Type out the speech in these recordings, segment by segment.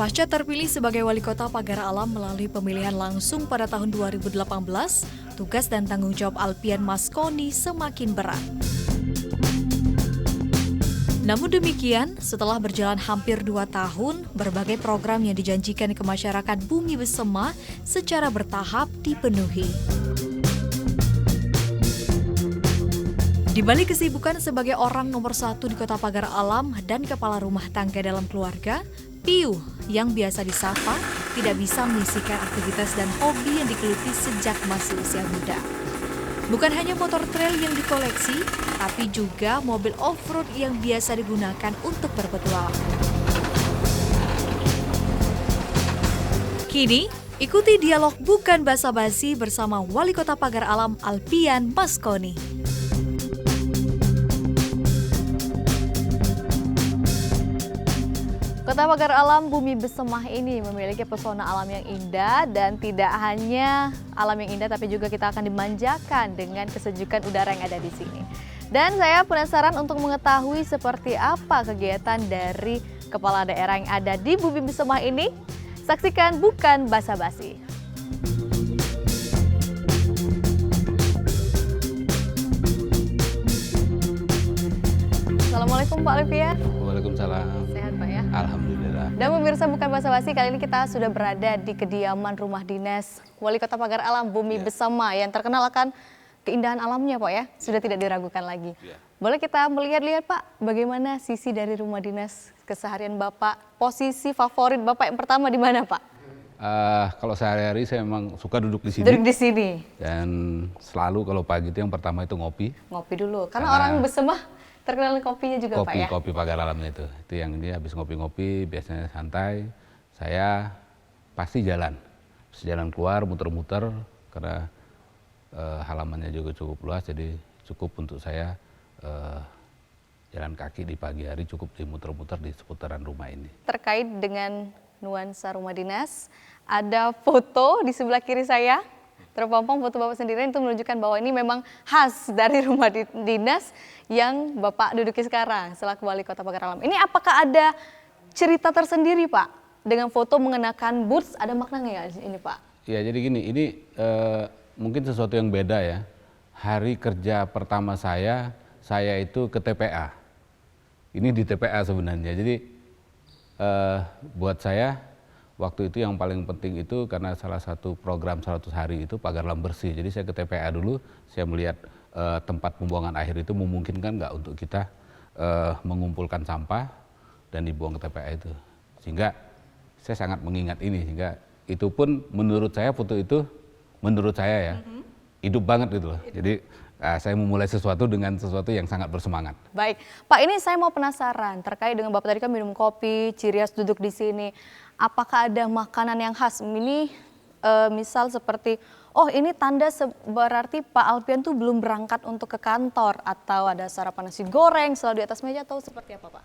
Pasca terpilih sebagai wali kota Pagar Alam melalui pemilihan langsung pada tahun 2018, tugas dan tanggung jawab Alpian Maskoni semakin berat. Namun demikian, setelah berjalan hampir 2 tahun, berbagai program yang dijanjikan ke masyarakat Bumi Besema secara bertahap dipenuhi. Di balik kesibukan sebagai orang nomor 1 di Kota Pagar Alam dan kepala rumah tangga dalam keluarga, Piu yang biasa disapa tidak bisa menyisihkan aktivitas dan hobi yang digeluti sejak masih usia muda. Bukan hanya motor trail yang dikoleksi, tapi juga mobil off-road yang biasa digunakan untuk berpetualang. Kini, ikuti dialog bukan basa-basi bersama Wali Kota Pagar Alam Alpian Maskoni. Kota Pagar Alam Bumi Besema ini memiliki pesona alam yang indah, dan tidak hanya alam yang indah tapi juga kita akan dimanjakan dengan kesejukan udara yang ada di sini. Dan saya penasaran untuk mengetahui seperti apa kegiatan dari kepala daerah yang ada di Bumi Besema ini. Saksikan bukan basa-basi. Assalamualaikum Pak Alpian. Waalaikumsalam. Sehat Pak ya? Alhamdulillah. Dan pemirsa bukan basa-basi, kali ini kita sudah berada di kediaman rumah dinas Wali Kota Pagar Alam Bumi Besema yang terkenal akan keindahan alamnya Pak ya, sudah tidak diragukan lagi. Boleh kita melihat-lihat Pak, bagaimana sisi dari rumah dinas keseharian Bapak, posisi favorit Bapak yang pertama di mana Pak? Kalau sehari-hari saya memang suka duduk di sini. Duduk di sini. Dan selalu kalau pagi itu yang pertama itu ngopi. Ngopi dulu, karena orang Besema terkenal kopinya juga Pak ya? Kopi Pagar Alamnya itu yang dia habis ngopi-ngopi biasanya santai. Saya pasti jalan keluar muter-muter karena halamannya juga cukup luas, jadi cukup untuk saya jalan kaki di pagi hari, cukup dimuter-muter di seputaran rumah ini. Terkait dengan nuansa rumah dinas, ada foto di sebelah kiri saya. Terpampang foto Bapak sendiri itu menunjukkan bahwa ini memang khas dari rumah dinas yang Bapak duduki sekarang selaku Wali Kota Pagar Alam. Ini apakah ada cerita tersendiri Pak? Dengan foto mengenakan boots, ada maknanya nggak ini Pak? Ya jadi gini, ini mungkin sesuatu yang beda ya. Hari kerja pertama saya itu ke TPA. Ini di TPA sebenarnya. Jadi buat saya waktu itu yang paling penting itu karena salah satu program 100 hari itu Pagar Alam Bersih. Jadi saya ke TPA dulu, saya melihat tempat pembuangan akhir itu memungkinkan nggak untuk kita mengumpulkan sampah dan dibuang ke TPA itu. Sehingga saya sangat mengingat ini, sehingga itu pun menurut saya foto itu, menurut saya ya, hidup banget gitu loh. Jadi saya memulai sesuatu dengan sesuatu yang sangat bersemangat. Baik, Pak, ini saya mau penasaran terkait dengan Bapak tadi kan minum kopi, ciri khas duduk di sini. Apakah ada makanan yang khas? Ini misal seperti, oh ini tanda berarti Pak Alpian tuh belum berangkat untuk ke kantor, atau ada sarapan nasi goreng selalu di atas meja, atau seperti apa Pak?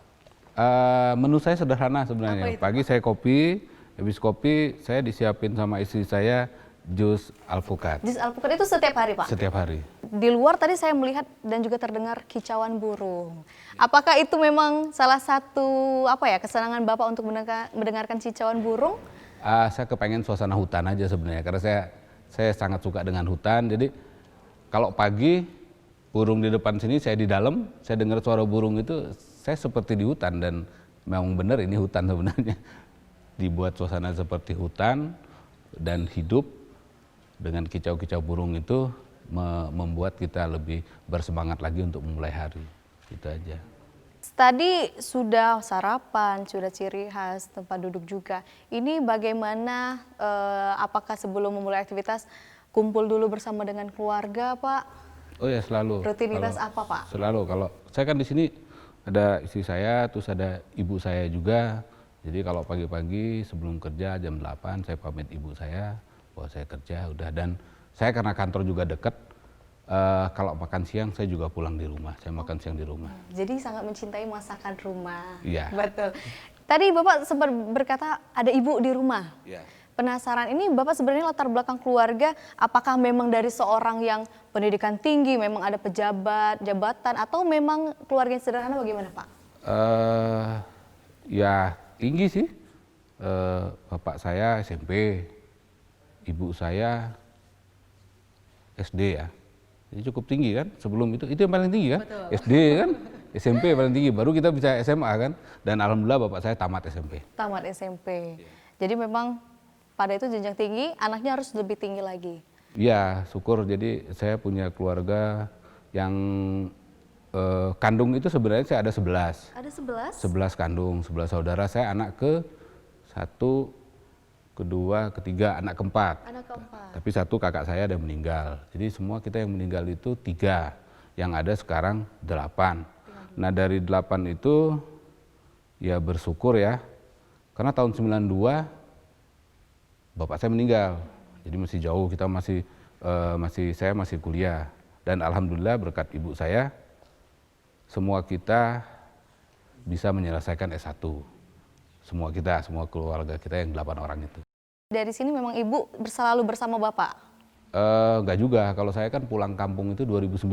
Menu saya sederhana sebenarnya. Pagi saya kopi, habis kopi saya disiapin sama istri saya jus alpukat. Jus alpukat itu setiap hari Pak? Setiap hari. Di luar tadi saya melihat dan juga terdengar kicauan burung. Apakah itu memang salah satu kesenangan Bapak untuk mendengarkan kicauan burung? Saya kepengen suasana hutan aja sebenarnya, karena saya sangat suka dengan hutan. Jadi kalau pagi burung di depan sini, saya di dalam, saya dengar suara burung itu, saya seperti di hutan, dan memang benar ini hutan sebenarnya. Dibuat suasana seperti hutan dan hidup dengan kicau-kicau burung itu membuat kita lebih bersemangat lagi untuk memulai hari. Itu aja. Tadi sudah sarapan, sudah ciri khas tempat duduk juga. Ini bagaimana, apakah sebelum memulai aktivitas kumpul dulu bersama dengan keluarga Pak? Oh ya, selalu. Rutinitas apa Pak? Selalu. Kalau saya kan di sini ada istri saya, terus ada ibu saya juga. Jadi kalau pagi-pagi sebelum kerja jam 8 saya pamit ibu saya bahwa saya kerja udah, dan saya karena kantor juga dekat, kalau makan siang saya juga pulang di rumah, saya makan siang di rumah. Jadi sangat mencintai masakan rumah. Iya. Betul. Tadi Bapak sempat berkata ada ibu di rumah. Iya. Penasaran, ini Bapak sebenarnya latar belakang keluarga, apakah memang dari seorang yang pendidikan tinggi, memang ada pejabat, jabatan, atau memang keluarga yang sederhana, bagaimana Pak? Ya tinggi sih. bapak saya SMP, ibu saya SD ya. Jadi cukup tinggi kan, sebelum itu yang paling tinggi kan, Betul. SD kan, SMP paling tinggi, baru kita bisa SMA kan, dan alhamdulillah bapak saya tamat SMP. Tamat SMP. Jadi memang pada itu jenjang tinggi, anaknya harus lebih tinggi lagi. Iya, syukur, jadi saya punya keluarga yang kandung itu sebenarnya saya ada 11. Ada 11? 11 kandung, 11 saudara, saya anak ke satu, kedua, ketiga, anak keempat. Anak keempat. Tapi satu kakak saya ada meninggal. Jadi semua kita yang meninggal itu 3. Yang ada sekarang 8. Nah dari 8 itu ya bersyukur ya. Karena tahun 92 bapak saya meninggal. Jadi masih jauh, kita saya masih kuliah. Dan alhamdulillah berkat ibu saya semua kita bisa menyelesaikan S1. Semua keluarga kita yang 8 orang itu. Dari sini memang ibu selalu bersama bapak? Enggak juga, kalau saya kan pulang kampung itu 2009.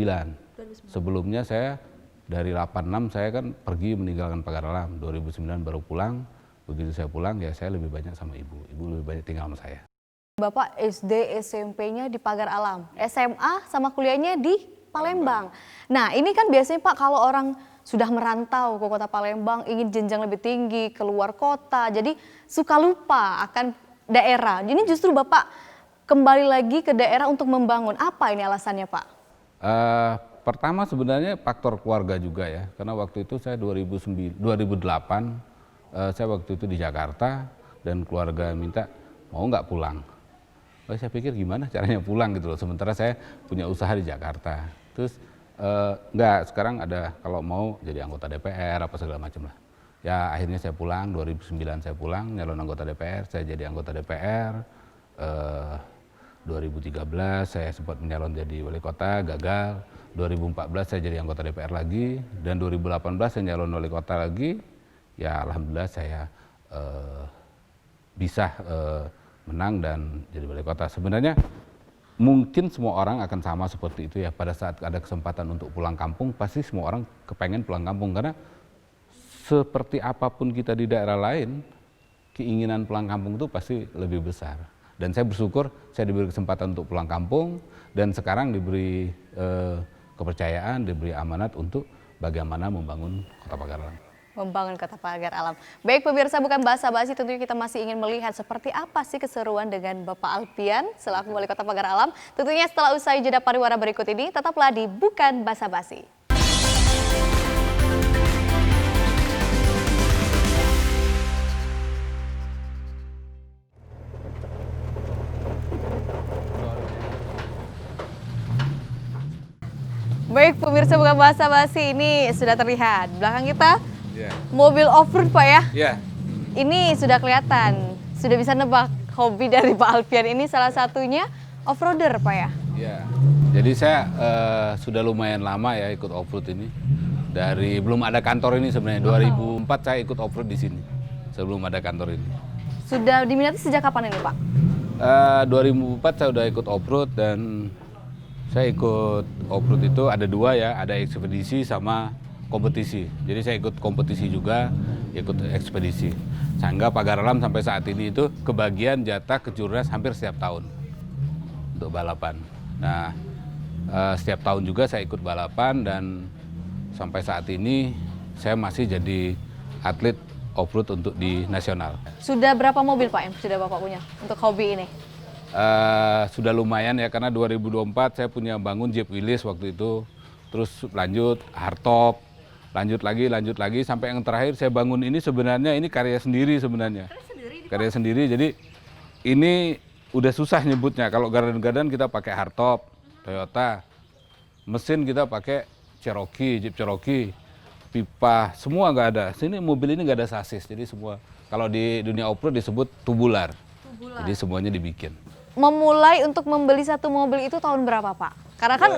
Sebelumnya saya dari 86 saya kan pergi meninggalkan Pagar Alam, 2009 baru pulang. Begitu saya pulang ya saya lebih banyak sama ibu lebih banyak tinggal sama saya. Bapak SD, SMP-nya di Pagar Alam, SMA sama kuliahnya di Palembang. Nah ini kan biasanya Pak kalau orang sudah merantau ke kota Palembang, ingin jenjang lebih tinggi, keluar kota, jadi suka lupa akan daerah. Ini justru Bapak kembali lagi ke daerah untuk membangun. Apa ini alasannya Pak? Pertama sebenarnya faktor keluarga juga ya, karena waktu itu saya 2008, saya waktu itu di Jakarta dan keluarga minta mau nggak pulang. Saya pikir gimana caranya pulang gitu loh, sementara saya punya usaha di Jakarta. Terus nggak, sekarang ada kalau mau jadi anggota DPR apa segala macam lah. Ya akhirnya saya pulang, 2009 saya pulang, nyalon anggota DPR, saya jadi anggota DPR. 2013 saya sempat menyalon jadi wali kota, gagal. 2014 saya jadi anggota DPR lagi, dan 2018 saya nyalon wali kota lagi. Ya alhamdulillah saya bisa menang dan jadi wali kota. Sebenarnya mungkin semua orang akan sama seperti itu ya, pada saat ada kesempatan untuk pulang kampung, pasti semua orang kepengen pulang kampung, karena seperti apapun kita di daerah lain, keinginan pulang kampung itu pasti lebih besar. Dan saya bersyukur saya diberi kesempatan untuk pulang kampung, dan sekarang diberi kepercayaan, diberi amanat untuk bagaimana membangun Kota Pagar Alam. Membangun Kota Pagar Alam. Baik pemirsa, bukan basa-basi, tentunya kita masih ingin melihat seperti apa sih keseruan dengan Bapak Alfian selaku Wali Kota Pagar Alam. Tentunya setelah usai jeda pariwara berikut ini, tetaplah di Bukan Basa-basi. Baik pemirsa, bukan basa-basi, ini sudah terlihat belakang kita mobil off-road Pak ya. Yeah. Ini sudah kelihatan, sudah bisa nebak hobi dari Pak Alfian ini salah satunya off-roader Pak ya. Ya, jadi saya sudah lumayan lama ya ikut off-road ini. Dari belum ada kantor ini sebenarnya, 2004 saya ikut off-road di sini, sebelum ada kantor ini. Sudah diminati sejak kapan ini Pak? 2004 saya udah ikut off-road, dan saya ikut off-road itu ada 2 ya, ada ekspedisi sama kompetisi. Jadi saya ikut kompetisi juga, ikut ekspedisi. Sehingga Pagar Alam sampai saat ini itu kebagian jatah kejurnas hampir setiap tahun untuk balapan. Nah, setiap tahun juga saya ikut balapan, dan sampai saat ini saya masih jadi atlet off-road untuk di nasional. Sudah berapa mobil Pak yang sudah Bapak punya untuk hobi ini? Sudah lumayan ya, karena 2024 saya punya bangun Jeep Willys waktu itu, terus lanjut hardtop, lanjut lagi sampai yang terakhir saya bangun ini, sebenarnya ini karya sendiri sebenarnya. Karya sendiri, jadi ini udah susah nyebutnya. Kalau garden-garden kita pakai hardtop, Toyota, mesin kita pakai Cherokee, Jeep Cherokee, pipa, semua nggak ada. Sini mobil ini nggak ada sasis, jadi semua kalau di dunia off-road disebut tubular. Jadi semuanya dibikin. Memulai untuk membeli satu mobil itu tahun berapa Pak? Karena kan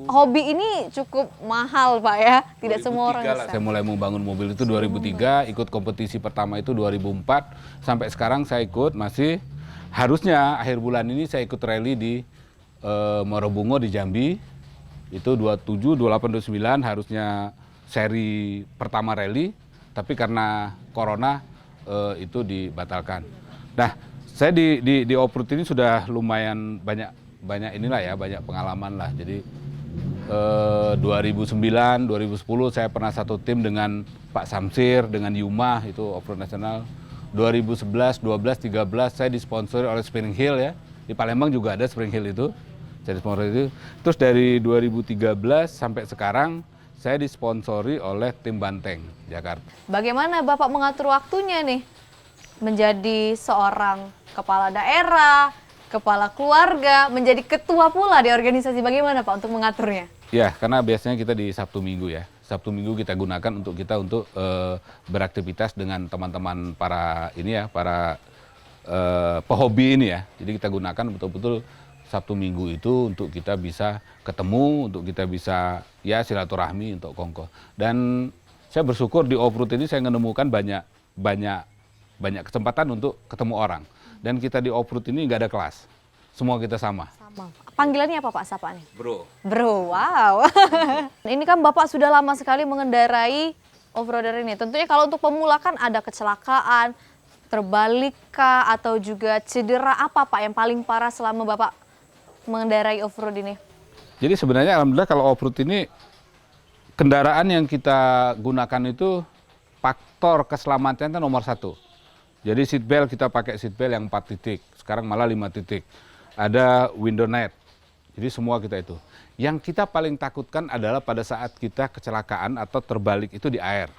hobi ini cukup mahal Pak ya, tidak semua orang bisa. Saya mulai membangun mobil itu 2003, ikut kompetisi pertama itu 2004, sampai sekarang saya ikut masih. Harusnya akhir bulan ini saya ikut rally di Morobungo di Jambi, itu 27, 28, 29 harusnya seri pertama rally, tapi karena corona itu dibatalkan. Nah, saya di Oprut ini sudah lumayan banyak inilah ya, banyak pengalaman lah. Jadi 2009, 2010 saya pernah satu tim dengan Pak Samsir, dengan Yuma itu Oprut Nasional. 2011, 12, 13 saya disponsori oleh Spring Hill ya. Di Palembang juga ada Spring Hill itu. Saya disponsori itu. Terus dari 2013 sampai sekarang saya disponsori oleh tim Banteng Jakarta. Bagaimana Bapak mengatur waktunya nih? Menjadi seorang kepala daerah, kepala keluarga, menjadi ketua pula di organisasi. Bagaimana Pak untuk mengaturnya? Ya, karena biasanya kita di Sabtu Minggu ya. Sabtu Minggu kita gunakan untuk beraktivitas dengan teman-teman para pehobi ini ya. Jadi kita gunakan betul-betul Sabtu Minggu itu untuk kita bisa ketemu, untuk kita bisa ya silaturahmi untuk kongko. Dan saya bersyukur di Oprut ini saya menemukan banyak kesempatan untuk ketemu orang. Dan kita di Oprut ini nggak ada kelas, semua kita sama. Sama. Panggilannya apa Pak sapaannya? Bro. Bro, wow. Ini kan Bapak sudah lama sekali mengendarai off-roader ini. Tentunya kalau untuk pemula kan ada kecelakaan, terbalik kah, atau juga cedera apa Pak yang paling parah selama Bapak mengendarai off-road ini? Jadi sebenarnya alhamdulillah kalau off-road ini kendaraan yang kita gunakan itu faktor keselamatannya nomor 1. Jadi seat belt kita pakai seat belt yang 4 titik, sekarang malah 5 titik. Ada window net, jadi semua kita itu. Yang kita paling takutkan adalah pada saat kita kecelakaan atau terbalik itu di air.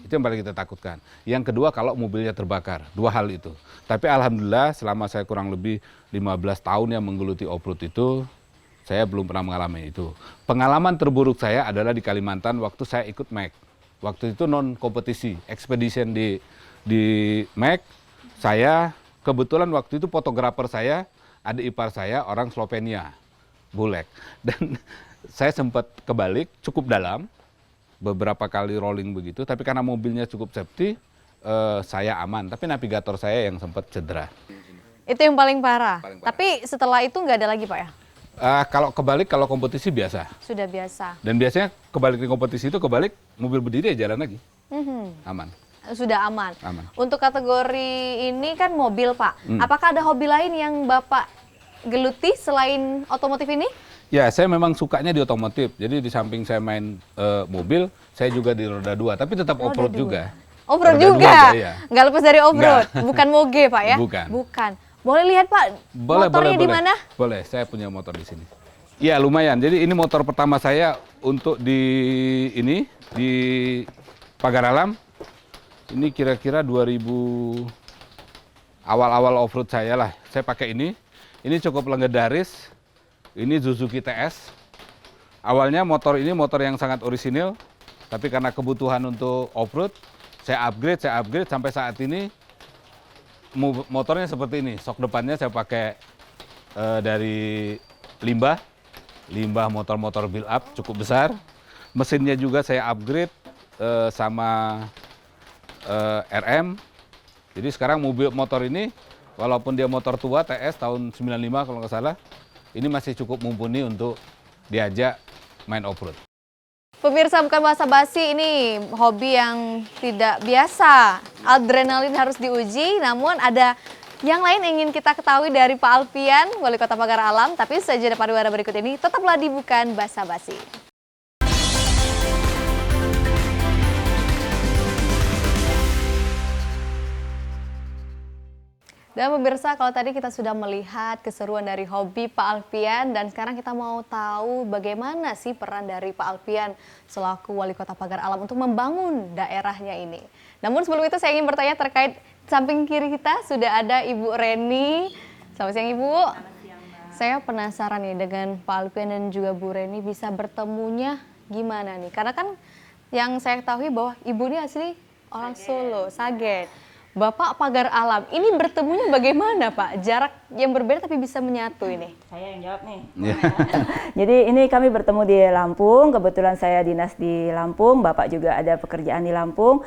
Itu yang paling kita takutkan. Yang kedua kalau mobilnya terbakar, 2 hal itu. Tapi alhamdulillah selama saya kurang lebih 15 tahun yang menggeluti off-road itu, saya belum pernah mengalami itu. Pengalaman terburuk saya adalah di Kalimantan waktu saya ikut MAC. Waktu itu non kompetisi, expedition di MAC. Saya kebetulan waktu itu fotografer saya, adik ipar saya orang Slovenia, Bulek. Dan saya sempat kebalik cukup dalam, beberapa kali rolling begitu, tapi karena mobilnya cukup safety, saya aman. Tapi navigator saya yang sempat cedera. Itu yang paling parah. Tapi setelah itu nggak ada lagi Pak ya? Kalau kebalik, kalau kompetisi biasa. Sudah biasa. Dan biasanya kebalik di kompetisi itu kebalik, mobil berdiri ya jalan lagi. Aman. Sudah aman. Aman. Untuk kategori ini kan mobil Pak. Apakah ada hobi lain yang Bapak geluti selain otomotif ini? Ya, saya memang sukanya di otomotif. Jadi di samping saya main mobil, saya juga di roda 2. Tapi tetap off-road juga. Off-road Roda juga? dua, ya. Nggak lepas dari off-road? Nggak. Bukan moge Pak ya? Bukan. Boleh lihat Pak motornya di mana? Boleh, saya punya motor di sini. Iya lumayan, jadi ini motor pertama saya untuk di Pagar Alam. Ini kira-kira 2000 awal-awal off-road saya lah. Saya pakai ini cukup legendaris. Ini Suzuki TS. Awalnya motor ini motor yang sangat orisinil, tapi karena kebutuhan untuk off-road, saya upgrade sampai saat ini motornya seperti ini. Sok depannya saya pakai dari limbah motor-motor build up cukup besar. Mesinnya juga saya upgrade sama RM. Jadi sekarang motor ini walaupun dia motor tua TS tahun 95 kalau nggak salah, ini masih cukup mumpuni untuk diajak main off-road. Pemirsa, bukan basa-basi, ini hobi yang tidak biasa. Adrenalin harus diuji, namun ada yang lain ingin kita ketahui dari Pak Alfian, Wali Kota Pagar Alam. Tapi saja pariwara berikut ini, tetaplah di Bukan Basa-basi. Dan pemirsa, kalau tadi kita sudah melihat keseruan dari hobi Pak Alfian, dan sekarang kita mau tahu bagaimana sih peran dari Pak Alfian selaku Wali Kota Pagar Alam untuk membangun daerahnya ini. Namun sebelum itu saya ingin bertanya terkait samping kiri kita sudah ada Ibu Reni. Selamat siang Ibu. Selamat siang, Mbak. Saya penasaran nih dengan Pak Alfian dan juga Bu Reni bisa bertemunya gimana nih? Karena kan yang saya ketahui bahwa Ibu ini asli orang Solo, Sragen. Bapak Pagar Alam, ini bertemunya bagaimana Pak? Jarak yang berbeda tapi bisa menyatu ini. Saya yang jawab nih. Jadi ini kami bertemu di Lampung, kebetulan saya dinas di Lampung, Bapak juga ada pekerjaan di Lampung.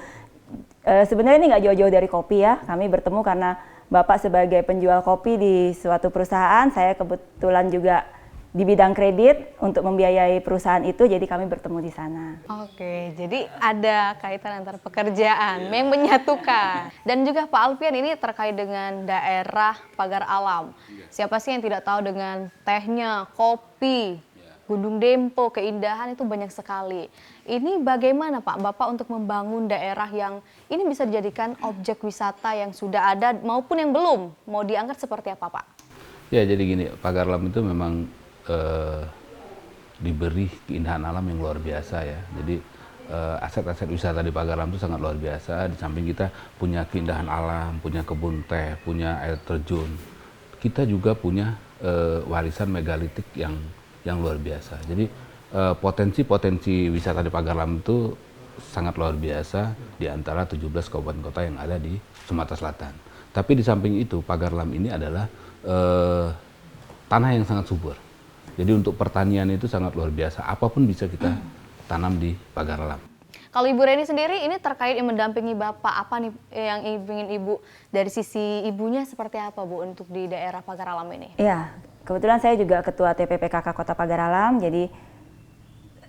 Sebenarnya ini nggak jauh-jauh dari kopi ya, kami bertemu karena Bapak sebagai penjual kopi di suatu perusahaan, saya kebetulan juga di bidang kredit untuk membiayai perusahaan itu, jadi kami bertemu di sana. Oke, jadi ada kaitan antara pekerjaan yang menyatukan. Dan juga Pak Alfian, ini terkait dengan daerah Pagar Alam. Siapa sih yang tidak tahu dengan tehnya, kopi, Gunung Dempo, keindahan itu banyak sekali. Ini bagaimana Pak Bapak untuk membangun daerah yang ini bisa dijadikan objek wisata yang sudah ada maupun yang belum, mau diangkat seperti apa Pak? Ya, jadi gini, Pagar Alam itu memang diberi keindahan alam yang luar biasa ya. Jadi aset-aset wisata di Pagar Alam itu sangat luar biasa. Di samping kita punya keindahan alam, punya kebun teh, punya air terjun. Kita juga punya warisan megalitik yang luar biasa. Jadi potensi-potensi wisata di Pagar Alam itu sangat luar biasa di antara 17 kabupaten kota yang ada di Sumatera Selatan. Tapi di samping itu Pagar Alam ini adalah tanah yang sangat subur. Jadi untuk pertanian itu sangat luar biasa. Apapun bisa kita tanam di Pagar Alam. Kalau Ibu Reni sendiri ini terkait yang mendampingi Bapak, apa nih yang ingin Ibu dari sisi ibunya seperti apa Bu untuk di daerah Pagar Alam ini? Iya, kebetulan saya juga Ketua TPPKK Kota Pagar Alam, jadi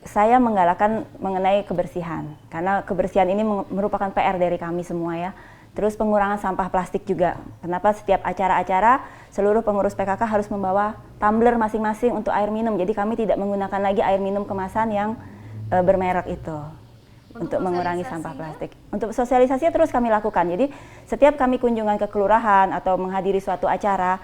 saya menggalakkan mengenai kebersihan. Karena kebersihan ini merupakan PR dari kami semua ya. Terus pengurangan sampah plastik juga. Kenapa setiap acara-acara seluruh pengurus PKK harus membawa tumbler masing-masing untuk air minum. Jadi kami tidak menggunakan lagi air minum kemasan yang bermerek itu. Untuk mengurangi sampah plastik. Untuk sosialisasinya terus kami lakukan. Jadi setiap kami kunjungan ke kelurahan atau menghadiri suatu acara,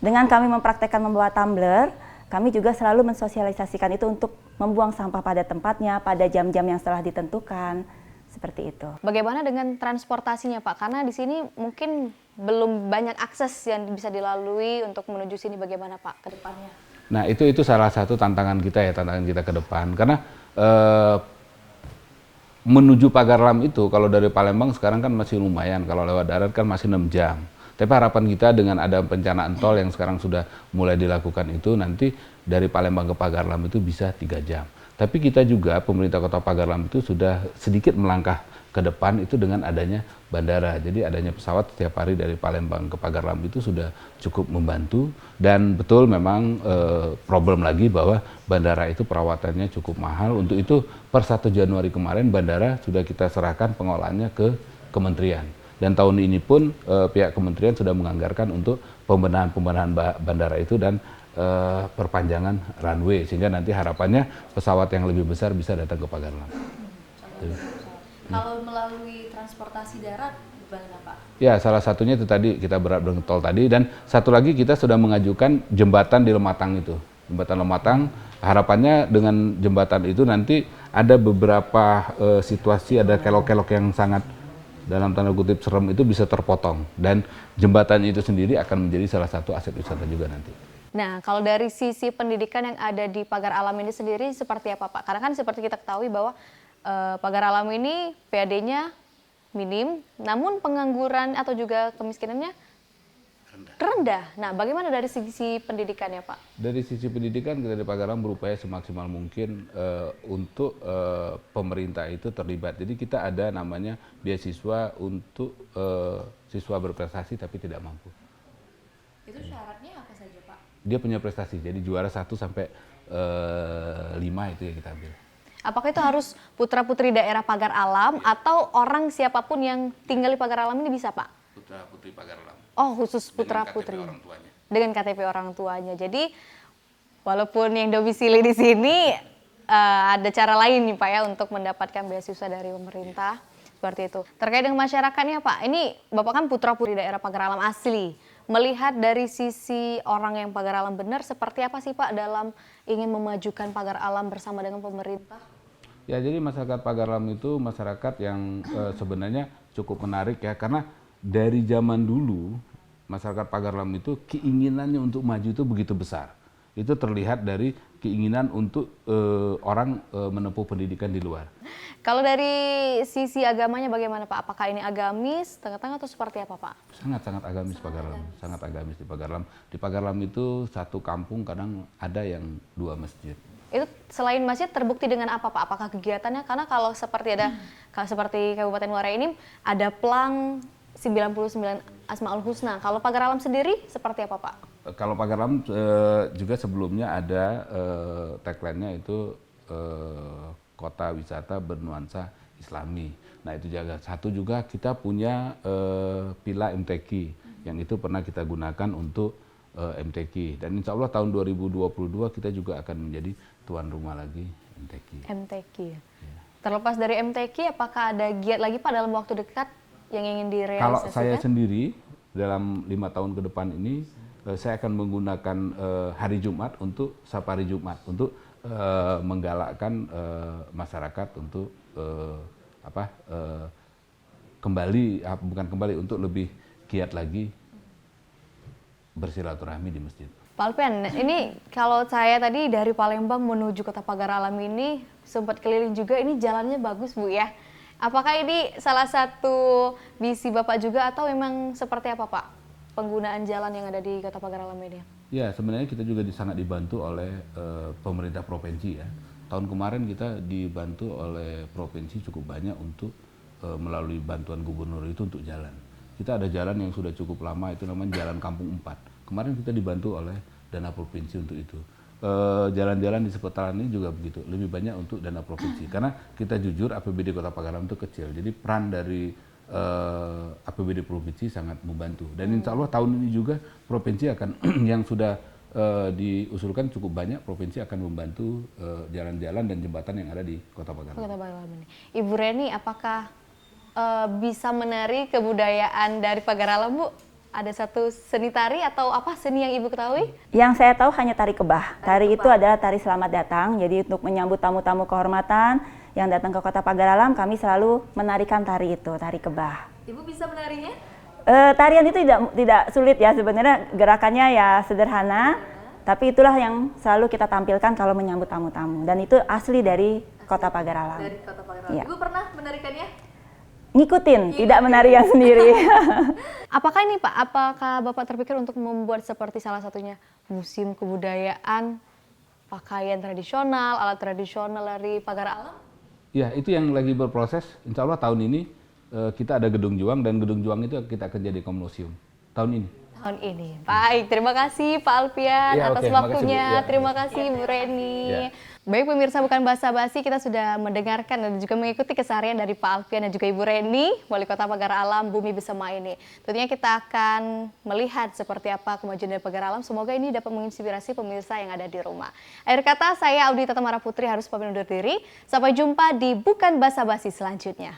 dengan kami mempraktekkan membawa tumbler, kami juga selalu mensosialisasikan itu untuk membuang sampah pada tempatnya, pada jam-jam yang setelah ditentukan. Seperti itu. Bagaimana dengan transportasinya Pak? Karena di sini mungkin belum banyak akses yang bisa dilalui untuk menuju sini. Bagaimana Pak ke depannya? Nah itu salah satu tantangan kita ya, tantangan kita ke depan. Karena menuju Pagar Alam itu kalau dari Palembang sekarang kan masih lumayan. Kalau lewat darat kan masih 6 jam. Tapi harapan kita dengan ada perencanaan tol yang sekarang sudah mulai dilakukan itu, nanti dari Palembang ke Pagar Alam itu bisa 3 jam. Tapi kita juga, pemerintah Kota Pagar Alam itu sudah sedikit melangkah ke depan itu dengan adanya bandara. Jadi adanya pesawat setiap hari dari Palembang ke Pagar Alam itu sudah cukup membantu. Dan betul memang problem lagi bahwa bandara itu perawatannya cukup mahal. Untuk itu per 1 Januari kemarin bandara sudah kita serahkan pengolahannya ke kementerian. Dan tahun ini pun pihak kementerian sudah menganggarkan untuk pembenahan bandara itu dan perpanjangan runway, sehingga nanti harapannya pesawat yang lebih besar bisa datang ke Pagar Alam. Kalau melalui transportasi darat gimana Pak? Ya, salah satunya itu tadi kita berharap tol tadi, dan satu lagi kita sudah mengajukan jembatan di Lematang itu. Jembatan Lematang, harapannya dengan jembatan itu nanti ada beberapa situasi, ada kelok-kelok yang sangat dalam tanda kutip serem itu bisa terpotong, dan jembatan itu sendiri akan menjadi salah satu aset wisata juga nanti. Nah, kalau dari sisi pendidikan yang ada di Pagar Alam ini sendiri seperti apa Pak? Karena kan seperti kita ketahui bahwa Pagar Alam ini PAD-nya minim, namun pengangguran atau juga kemiskinannya rendah. Nah, bagaimana dari sisi pendidikannya Pak? Dari sisi pendidikan kita di Pagar Alam berupaya semaksimal mungkin untuk pemerintah itu terlibat. Jadi kita ada namanya beasiswa untuk siswa berprestasi tapi tidak mampu. Itu syaratnya apa saja Pak? Dia punya prestasi, jadi juara 1 sampai 5 itu yang kita ambil. Apakah itu harus putra-putri daerah Pagar Alam atau orang siapapun yang tinggal di Pagar Alam ini bisa Pak? Putra-putri Pagar Alam. Oh, khusus putra-putri. Dengan KTP orang tuanya. Jadi walaupun yang domisili di sini ada cara lain nih Pak ya untuk mendapatkan beasiswa dari pemerintah. Seperti itu. Terkait dengan masyarakatnya Pak, ini Bapak kan putra-putri daerah Pagar Alam asli. Melihat dari sisi orang yang Pagar Alam benar, seperti apa sih Pak dalam ingin memajukan Pagar Alam bersama dengan pemerintah? Ya, jadi masyarakat Pagar Alam itu masyarakat yang sebenarnya cukup menarik ya, karena dari zaman dulu masyarakat Pagar Alam itu keinginannya untuk maju itu begitu besar. Itu terlihat dari keinginan untuk orang menempuh pendidikan di luar. Kalau dari sisi agamanya bagaimana Pak? Apakah ini agamis, tengah-tengah atau seperti apa Pak? Sangat-sangat agamis Pagar Alam, sangat agamis di Pagar Alam. Di Pagar Alam itu satu kampung kadang ada yang 2 masjid. Itu selain masjid terbukti dengan apa Pak? Apakah kegiatannya? Karena kalau seperti seperti Kabupaten Muara ini ada plang 99 Asmaul Husna. Kalau Pagar Alam sendiri seperti apa Pak? Kalau Pagar Alam juga sebelumnya ada tagline-nya itu kota wisata bernuansa Islami. Nah itu juga kita punya Pila MTQ yang itu pernah kita gunakan untuk MTQ. Dan insya Allah tahun 2022 kita juga akan menjadi tuan rumah lagi MTQ. MTQ. Ya. Terlepas dari MTQ, apakah ada giat lagi Pak dalam waktu dekat yang ingin direalisasikan? Kalau saya sendiri dalam 5 tahun ke depan ini saya akan menggunakan hari Jumat untuk safari Jumat untuk menggalakkan masyarakat untuk untuk lebih giat lagi bersilaturahmi di masjid. Pak Alpian, ini kalau saya tadi dari Palembang menuju Kota Pagar Alam ini sempat keliling juga, ini jalannya bagus Bu ya. Apakah ini salah satu misi Bapak juga atau memang seperti apa Pak penggunaan jalan yang ada di Kota Pagar Alam ini? Ya sebenarnya kita juga sangat dibantu oleh pemerintah provinsi ya. Tahun kemarin kita dibantu oleh provinsi cukup banyak untuk melalui bantuan gubernur itu untuk jalan. Kita ada jalan yang sudah cukup lama itu namanya Jalan Kampung 4. Kemarin kita dibantu oleh dana provinsi untuk itu. Jalan-jalan di seputaran ini juga begitu, lebih banyak untuk dana provinsi. Karena kita jujur APBD Kota Pagar Alam itu kecil, jadi peran dari APBD provinsi sangat membantu. Dan insya Allah tahun ini juga provinsi akan yang sudah diusulkan cukup banyak, provinsi akan membantu jalan-jalan dan jembatan yang ada di Kota Pagar Alam. Kota Pagar Alam ini. Ibu Reni, apakah bisa menari kebudayaan dari Pagar Alam Bu? Ada satu seni tari atau apa seni yang Ibu ketahui? Yang saya tahu hanya tari kebah. Tari itu adalah tari selamat datang. Jadi untuk menyambut tamu-tamu kehormatan yang datang ke Kota Pagar Alam, kami selalu menarikan tari itu, tari kebah. Ibu bisa menarinya? Tarian itu tidak sulit ya sebenarnya, gerakannya ya sederhana. Tapi itulah yang selalu kita tampilkan kalau menyambut tamu-tamu. Dan itu asli dari Kota Pagar Alam. Dari Kota Pagar Alam. Ya. Ibu pernah menarikannya? Ngikutin, tidak menari yang sendiri. Apakah ini Pak, apakah Bapak terpikir untuk membuat seperti salah satunya museum kebudayaan, pakaian tradisional, alat tradisional dari Pagar Alam? Ya itu yang lagi berproses, insya Allah tahun ini kita ada Gedung Juang dan Gedung Juang itu kita akan jadikan museum tahun ini. Tahun ini. Baik, terima kasih Pak Alpian Ya, atas oke, waktunya. makasih, Bu. Ya. Terima kasih Bu Reni. Ya. Baik pemirsa Bukan Basa-Basi, kita sudah mendengarkan dan juga mengikuti keseharian dari Pak Alpian dan juga Ibu Reni, Wali Kota Pagar Alam Bumi Besema ini. Tentunya kita akan melihat seperti apa kemajuan dari Pagar Alam. Semoga ini dapat menginspirasi pemirsa yang ada di rumah. Akhir kata, saya Audita Tamara Putri harus pamit undur diri. Sampai jumpa di Bukan Basa-Basi selanjutnya.